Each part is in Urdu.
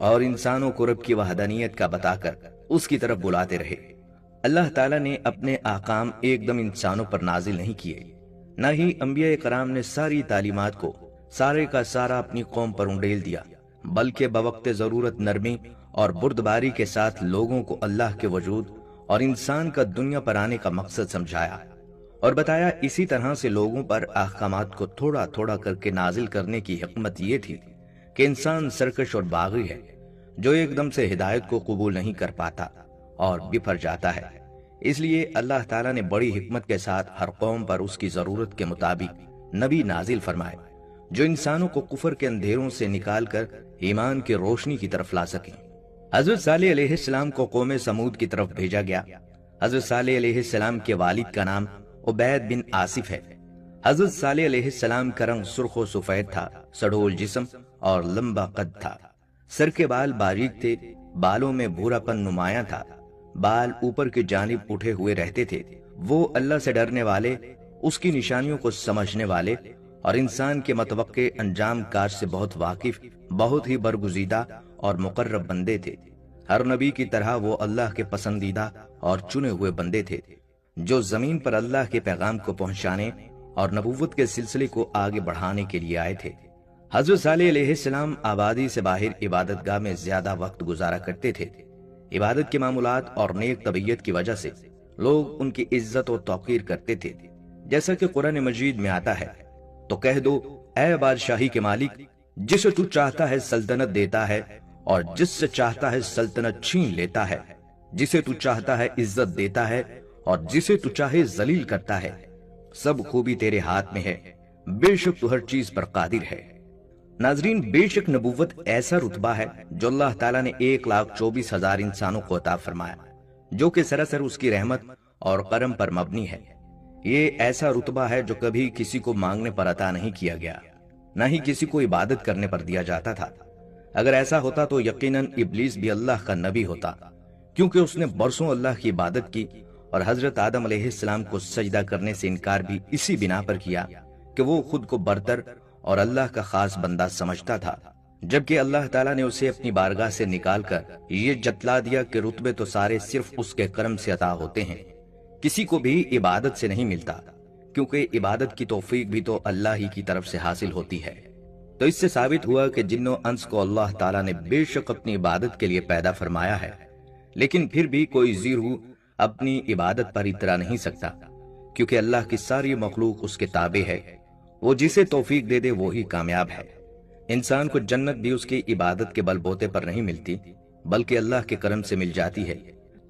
اور انسانوں کو رب کی وحدانیت کا بتا کر اس کی طرف بلاتے رہے۔ اللہ تعالیٰ نے اپنے احکام ایک دم انسانوں پر نازل نہیں کیے، نہ ہی انبیاء کرام نے ساری تعلیمات کو سارے کا سارا اپنی قوم پر انڈیل دیا، بلکہ بوقت ضرورت نرمی اور بردباری کے ساتھ لوگوں کو اللہ کے وجود اور انسان کا دنیا پر آنے کا مقصد سمجھایا اور بتایا۔ اسی طرح سے لوگوں پر احکامات کو تھوڑا تھوڑا کر کے نازل کرنے کی حکمت یہ تھی کہ انسان سرکش اور باغی ہے جو ایک دم سے ہدایت کو قبول نہیں کر پاتا اور بفر جاتا ہے۔ اس لیے اللہ تعالیٰ نے بڑی حکمت کے ساتھ ہر قوم پر اس کی ضرورت کے مطابق نبی نازل فرمائے جو انسانوں کو کفر کے اندھیروں سے نکال کر ایمان کی روشنی کی طرف لا سکیں۔ حضرت صالح علیہ السلام کو قوم سمود کی طرف بھیجا گیا۔ حضرت صالح علیہ السلام کے والد کا نام عبید بن آصف ہے۔ حضرت صالح علیہ السلام کا رنگ سرخ و سفید تھا، سڈول جسم اور لمبا قد تھا، سر کے بال باریک تھے، بالوں میں بھورا پن نمایاں تھا، بال اوپر کی جانب اٹھے ہوئے رہتے تھے۔ وہ اللہ سے ڈرنے والے، اس کی نشانیوں کو سمجھنے والے اور انسان کے متوقع انجام کاج سے بہت واقف، بہت ہی برگزیدہ اور مقرب بندے تھے۔ ہر نبی کی طرح وہ اللہ کے پسندیدہ اور چنے ہوئے بندے تھے جو زمین پر اللہ کے پیغام کو پہنچانے اور نبوت کے سلسلے کو آگے بڑھانے کے لیے آئے تھے۔ حضرت صالح علیہ السلام آبادی سے باہر عبادت گاہ میں زیادہ وقت گزارا کرتے تھے۔ عبادت کے معمولات اور نیک طبیعت کی وجہ سے لوگ ان کی عزت و توقیر کرتے تھے، جیسا کہ قرآن مجید میں آتا ہے، تو کہہ دو اے بادشاہی کے مالک، جسے تو چاہتا ہے سلطنت دیتا ہے اور جس سے چاہتا ہے سلطنت چھین لیتا ہے، جسے تو چاہتا ہے عزت دیتا ہے اور جسے تو چاہے ذلیل کرتا ہے، سب خوبی تیرے ہاتھ میں ہے، بے شک تو ہر چیز پر قادر ہے۔ ناظرین، بے شک نبوت ایسا رتبہ ہے جو اللہ تعالیٰ نے 1,24,000 انسانوں کو عطا فرمایا، جو کہ سراسر اس کی رحمت اور کرم پر مبنی ہے۔ یہ ایسا رتبہ ہے جو کبھی کسی کو مانگنے پر عطا نہیں کیا گیا، نہ ہی کسی کو عبادت کرنے پر دیا جاتا تھا۔ اگر ایسا ہوتا تو یقیناً ابلیس بھی اللہ کا نبی ہوتا، کیونکہ اس نے برسوں اللہ کی عبادت کی اور حضرت آدم علیہ السلام کو سجدہ کرنے سے انکار بھی اسی بنا پر کیا کہ وہ خود کو برتر اور اللہ کا خاص بندہ سمجھتا تھا، جبکہ اللہ تعالیٰ نے اسے اپنی بارگاہ سے نکال کر یہ جتلا دیا کہ رتبے تو سارے صرف اس کے کرم سے عطا ہوتے ہیں، کسی کو بھی عبادت سے نہیں ملتا، کیونکہ عبادت کی توفیق بھی تو اللہ ہی کی طرف سے حاصل ہوتی ہے۔ تو اس سے ثابت ہوا کہ جن و انس کو اللہ تعالیٰ نے بے شک اپنی عبادت کے لیے پیدا فرمایا ہے، لیکن پھر بھی کوئی ذی روح اپنی عبادت پر اترا نہیں سکتا، کیونکہ اللہ کی ساری مخلوق اس کے تابع ہے، وہ جسے توفیق دے دے وہی کامیاب ہے۔ انسان کو جنت بھی اس کی عبادت کے بل بوتے پر نہیں ملتی، بلکہ اللہ کے کرم سے مل جاتی ہے۔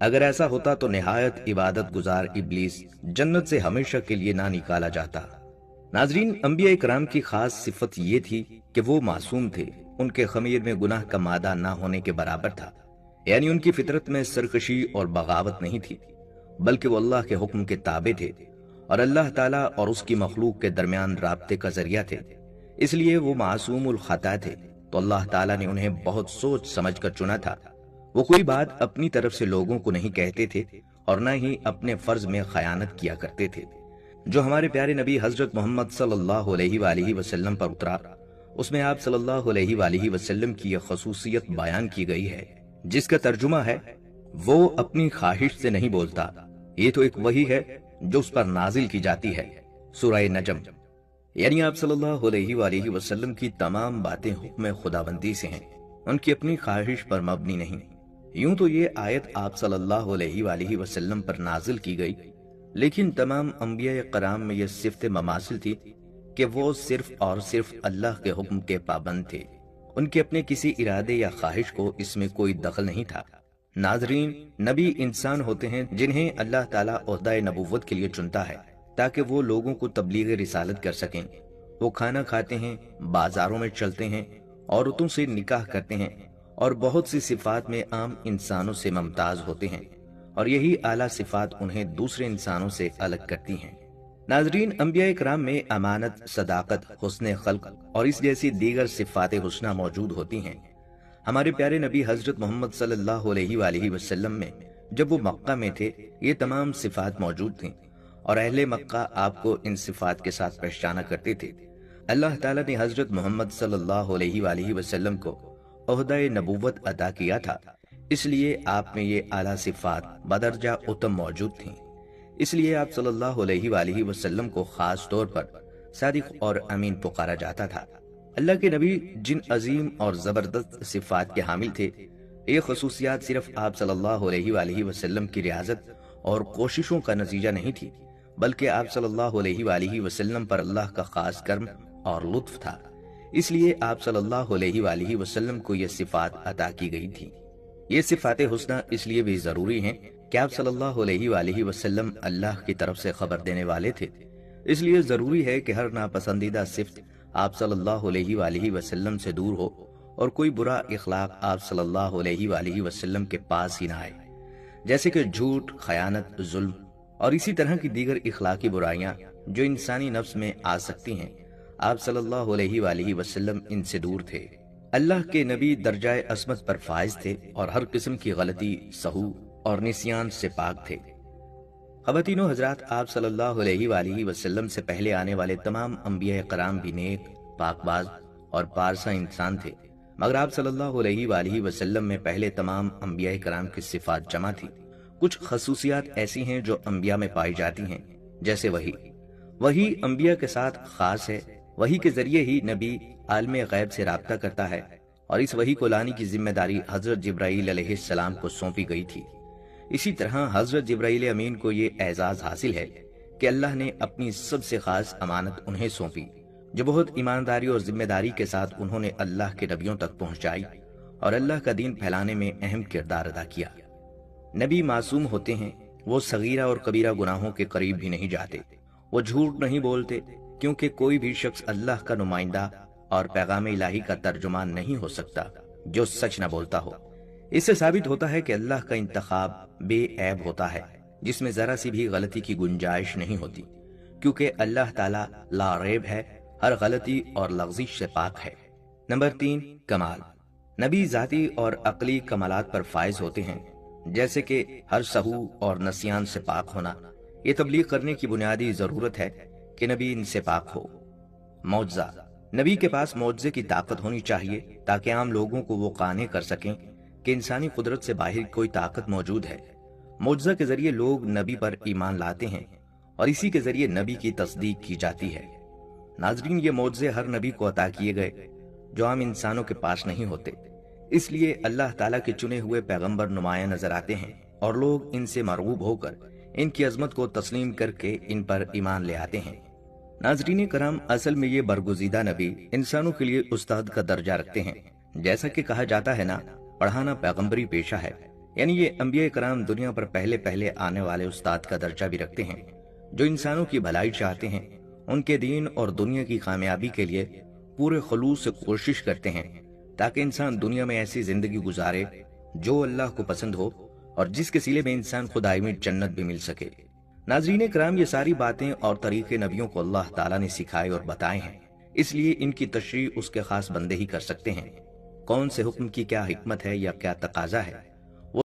اگر ایسا ہوتا تو نہایت عبادت گزار ابلیس جنت سے ہمیشہ کے لیے نہ نکالا جاتا۔ ناظرین، انبیاء کرام کی خاص صفت یہ تھی کہ وہ معصوم تھے، ان کے خمیر میں گناہ کا مادہ نہ ہونے کے برابر تھا، یعنی ان کی فطرت میں سرکشی اور بغاوت نہیں تھی، بلکہ وہ اللہ کے حکم کے تابع تھے اور اللہ تعالیٰ اور اس کی مخلوق کے درمیان رابطے کا ذریعہ تھے، اس لیے وہ معصوم الخطا تھے۔ تو اللہ تعالیٰ نے انہیں بہت سوچ سمجھ کر چنا تھا۔ وہ کوئی بات اپنی طرف سے لوگوں کو نہیں کہتے تھے اور نہ ہی اپنے فرض میں خیانت کیا کرتے تھے۔ جو ہمارے پیارے نبی حضرت محمد صلی اللہ علیہ وآلہ وسلم پر اترا، اس میں آپ صلی اللہ علیہ وآلہ وسلم کی یہ خصوصیت بیان کی گئی ہے، جس کا ترجمہ ہے وہ اپنی خواہش سے نہیں بولتا، یہ تو ایک وحی ہے جو اس پر نازل کی جاتی ہے۔ سورہ نجم، یعنی آپ صلی اللہ علیہ وآلہ وسلم کی تمام باتیں حکم خداوندی سے ہیں، ان کی اپنی خواہش پر مبنی نہیں۔ یوں تو یہ آیت آپ صلی اللہ علیہ وآلہ وسلم پر نازل کی گئی، لیکن تمام انبیاء کرام میں یہ صفت مماثل تھی کہ وہ صرف اور صرف اللہ کے حکم کے پابند تھے، ان کے اپنے کسی ارادے یا خواہش کو اس میں کوئی دخل نہیں تھا۔ ناظرین، نبی انسان ہوتے ہیں جنہیں اللہ تعالیٰ عہدہ نبوت کے لیے چنتا ہے تاکہ وہ لوگوں کو تبلیغ رسالت کر سکیں۔ وہ کھانا کھاتے ہیں، بازاروں میں چلتے ہیں، عورتوں سے نکاح کرتے ہیں اور بہت سی صفات میں عام انسانوں سے ممتاز ہوتے ہیں، اور یہی اعلیٰ صفات انہیں دوسرے انسانوں سے الگ کرتی ہیں۔ ناظرین، انبیاء کرام میں امانت، صداقت، حسن خلق اور اس جیسی دیگر صفات حسنہ موجود ہوتی ہیں۔ ہمارے پیارے نبی حضرت محمد صلی اللہ علیہ وآلہ وسلم میں جب وہ مکہ میں تھے یہ تمام صفات موجود تھیں، اور اہل مکہ آپ کو ان صفات کے ساتھ پہچانا کرتے تھے۔ اللہ تعالیٰ نے حضرت محمد صلی اللہ علیہ وآلہ وسلم کو عہدہ نبوت عطا کیا تھا، اس لیے آپ میں یہ اعلیٰ صفات بدرجہ اتم موجود تھیں۔ اس لیے آپ صلی اللہ علیہ وآلہ وسلم کو خاص طور پر صادق اور امین پکارا جاتا تھا۔ اللہ کے نبی جن عظیم اور زبردست صفات کے حامل تھے، یہ خصوصیات صرف آپ صلی اللہ علیہ وآلہ وسلم کی ریاضت اور کوششوں کا نتیجہ نہیں تھی، بلکہ آپ صلی اللہ علیہ وآلہ وسلم پر اللہ کا خاص کرم اور لطف تھا۔ اس لیے آپ صلی اللہ علیہ وآلہ وسلم کو یہ صفات عطا کی گئی تھی۔ یہ صفات حسنہ اس لیے بھی ضروری ہیں کہ آپ صلی اللہ علیہ وآلہ وسلم اللہ کی طرف سے خبر دینے والے تھے۔ اس لیے ضروری ہے کہ ہر ناپسندیدہ صفت آپ صلی اللہ علیہ وآلہ وسلم سے دور ہو اور کوئی برا اخلاق آپ صلی اللہ علیہ وآلہ وسلم کے پاس ہی نہ آئے، جیسے کہ جھوٹ، خیانت، ظلم اور اسی طرح کی دیگر اخلاقی برائیاں جو انسانی نفس میں آ سکتی ہیں۔ آپ صلی اللہ علیہ وآلہ وسلم ان سے دور تھے۔ اللہ کے نبی درجہ عصمت پر فائز تھے اور ہر قسم کی غلطی، سہو اور نسیان سے پاک تھے۔ خواتین و حضرات، آپ صلی اللہ علیہ وآلہ وسلم سے پہلے آنے والے تمام انبیاء کرام بھی نیک، پاک باز اور پارسا انسان تھے، مگر آپ صلی اللہ علیہ وآلہ وسلم میں پہلے تمام انبیاء کرام کی صفات جمع تھی۔ کچھ خصوصیات ایسی ہیں جو انبیاء میں پائی جاتی ہیں، جیسے وحی انبیاء کے ساتھ خاص ہے۔ وحی کے ذریعے ہی نبی عالم غیب سے رابطہ کرتا ہے، اور اس وحی کو لانے کی ذمہ داری حضرت جبرائیل علیہ السلام کو سونپی گئی تھی۔ اسی طرح حضرت جبرائیل امین کو یہ اعزاز حاصل ہے کہ اللہ نے اپنی سب سے خاص امانت انہیں سونپی، جو بہت ایمانداری اور ذمہ داری کے ساتھ انہوں نے اللہ کے نبیوں تک پہنچائی اور اللہ کا دین پھیلانے میں اہم کردار ادا کیا۔ نبی معصوم ہوتے ہیں، وہ صغیرہ اور کبیرہ گناہوں کے قریب بھی نہیں جاتے، وہ جھوٹ نہیں بولتے، کیونکہ کوئی بھی شخص اللہ کا نمائندہ اور پیغام الہی کا ترجمان نہیں ہو سکتا جو سچ نہ بولتا ہو۔ اس سے ثابت ہوتا ہے کہ اللہ کا انتخاب بے عیب ہوتا ہے، جس میں ذرا سی بھی غلطی کی گنجائش نہیں ہوتی، کیونکہ اللہ تعالیٰ لا ریب ہے، ہر غلطی اور لغزش سے پاک ہے۔ نمبر 3، کمال۔ نبی ذاتی اور عقلی کمالات پر فائز ہوتے ہیں، جیسے کہ ہر سہو اور نسیان سے پاک ہونا۔ یہ تبلیغ کرنے کی بنیادی ضرورت ہے کہ نبی ان سے پاک ہو۔ معجزہ۔ نبی کے پاس معجزے کی طاقت ہونی چاہیے تاکہ عام لوگوں کو وہ قانع کر سکیں کہ انسانی قدرت سے باہر کوئی طاقت موجود ہے۔ معجزہ کے ذریعے لوگ نبی پر ایمان لاتے ہیں اور اسی کے ذریعے نبی کی تصدیق کی جاتی ہے۔ ناظرین، یہ معجزے ہر نبی کو عطا کیے گئے جو عام انسانوں کے پاس نہیں ہوتے، اس لیے اللہ تعالیٰ کے چنے ہوئے پیغمبر نمایاں نظر آتے ہیں اور لوگ ان سے مرغوب ہو کر ان کی عظمت کو تسلیم کر کے ان پر ایمان لے آتے ہیں۔ ناظرین کرام، اصل میں یہ برگزیدہ نبی انسانوں کے لیے استاد کا درجہ رکھتے ہیں۔ جیسا کہ کہا جاتا ہے نا، پڑھانا پیغمبری پیشہ ہے، یعنی یہ انبیاء کرام دنیا پر پہلے آنے والے استاد کا درجہ بھی رکھتے ہیں، جو انسانوں کی بھلائی چاہتے ہیں، ان کے دین اور دنیا کی کامیابی کے لیے پورے خلوص سے کوشش کرتے ہیں تاکہ انسان دنیا میں ایسی زندگی گزارے جو اللہ کو پسند ہو اور جس کے سلے میں انسان کو دائمی جنت بھی مل سکے۔ ناظرین کرام، یہ ساری باتیں اور طریقے نبیوں کو اللہ تعالیٰ نے سکھائے اور بتائے ہیں، اس لیے ان کی تشریح اس کے خاص بندے ہی کر سکتے ہیں۔ کون سے حکم کی کیا حکمت ہے یا کیا تقاضا ہے،